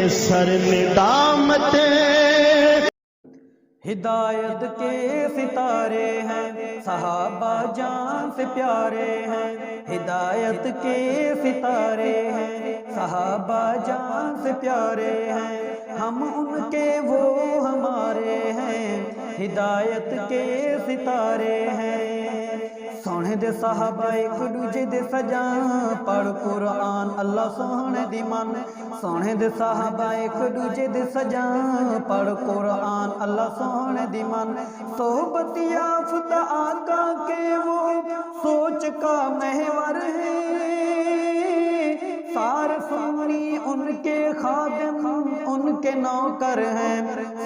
سر ندامت ہدایت کے ستارے ہیں، صحابہ جان سے پیارے ہیں۔ ہدایت کے ستارے ہیں، صحابہ جان سے پیارے ہیں۔ ہم ان کے وہ ہمارے ہیں، ہدایت کے ستارے ہیں۔ سونے دے صحابہ ایک دوجے دے سجاں، پڑھ قرآن اللہ سونے دی من۔ سونے دے صحابہ ایک دوجے دے سجاں، پڑھ قرآن اللہ سونے دی من۔ صحبت یافتہ آقا کے وہ سوچ کا محور ہے، سارے سنی ان کے خادم ان کے نوکر ہیں۔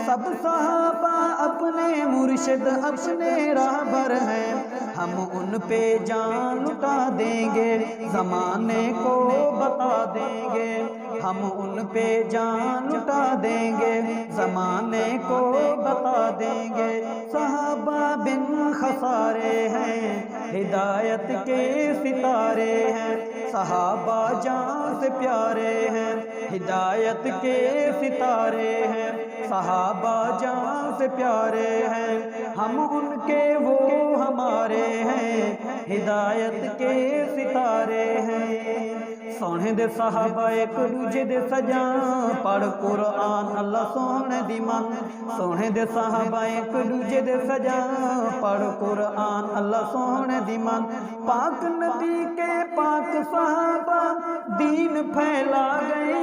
سب صحابہ اپنے مرشد اپنے راہبر ہیں، ہم ان پہ جان لٹا دیں گے، زمانے کو بتا دیں گے۔ ہم ان پہ جان لٹا دیں گے، زمانے کو بتا دیں گے۔ صحابہ بن خسارے ہیں، ہدایت کے ستارے ہیں۔ صحابہ جان سے پیارے ہیں، ہدایت کے ستارے ہیں۔ صحابہ جان سے پیارے ہیں، ہم ان کے وہ ہمارے ہیں، ہدایت کے ستارے ہیں۔ سونے دے صحابہ ایک دوجے دے سجاں، پڑھ قرآن اللہ سونے دی من۔ سونے دے صحابہ ایک دوجے دے سجاں، پڑھ قرآن اللہ سونے دی من۔ پاک نبی کے پاک صحابہ دین پھیلا گئے،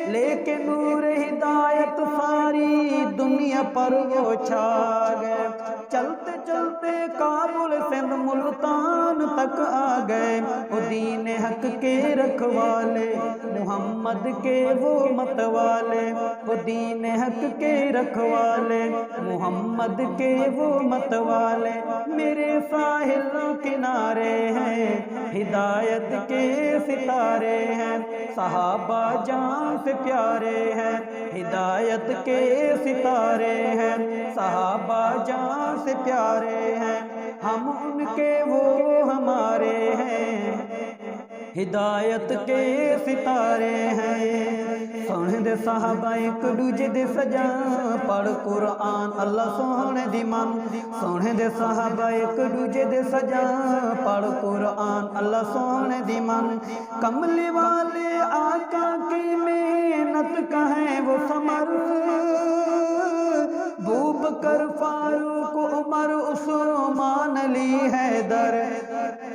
لیکن نور ہدایت ساری دنیا پر وہ چھا گئے۔ چلتے چلتے کابل سندھ ملتان تک آ گئے، وہ دین حق کے رکھوالے، محمد کے وہ مت والے۔ وہ دین حق کے رکھوالے، محمد کے وہ مت والے۔ میرے ساحل کنارے ہیں، ہدایت کے ستارے ہیں۔ صحابہ جان سے پیارے ہیں، ہدایت کے ستارے ہیں۔ صحابہ جان سے پیارے ہیں، ہم ان کے وہ ہمارے ہیں، ہدایت کے ستارے ہیں۔ سونے دے صحابہ ایک دوجے دے سجاں، پڑھ قرآن اللہ سونے دی من۔ سونے دے صحابہ ایک دوجے دے سجاں، پڑھ قرآن اللہ سونے دی من۔ کملی والے آقا کی محنت کا ہے وہ ثمر، بوبکر فاروق عمر عثمان علی حیدر،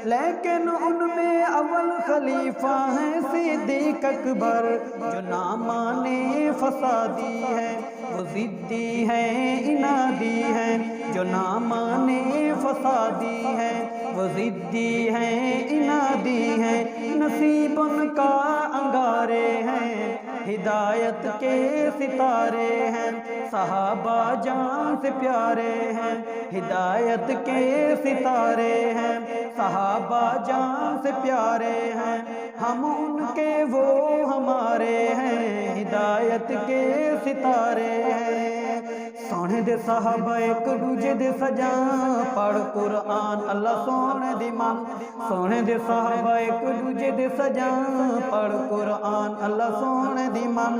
لیکن ان میں اول خلیفہ ہیں صدیق اکبر۔ جو نہ مانے فسادی ہے، وہ ضدی ہے انادی ہے۔ جو نہ مانے فسادی ہے، وہ ضدی ہے انادی ہے۔ نصیب ان کا انگارے ہیں، ہدایت کے ستارے ہیں۔ صحابہ جان سے پیارے ہیں، ہدایت کے ستارے ہیں۔ صحابہ جان سے پیارے ہیں، ہم ان کے وہ ہمارے ہیں، ہدایت کے ستارے ہیں۔ سونے دے صحابہ ایک دوجے دے سجاں، پڑھ قرآن اللہ سونے دی من۔ سونے دے صحابہ ایک دوجے دے سجاں، پڑھ قرآن اللہ سونے دی من۔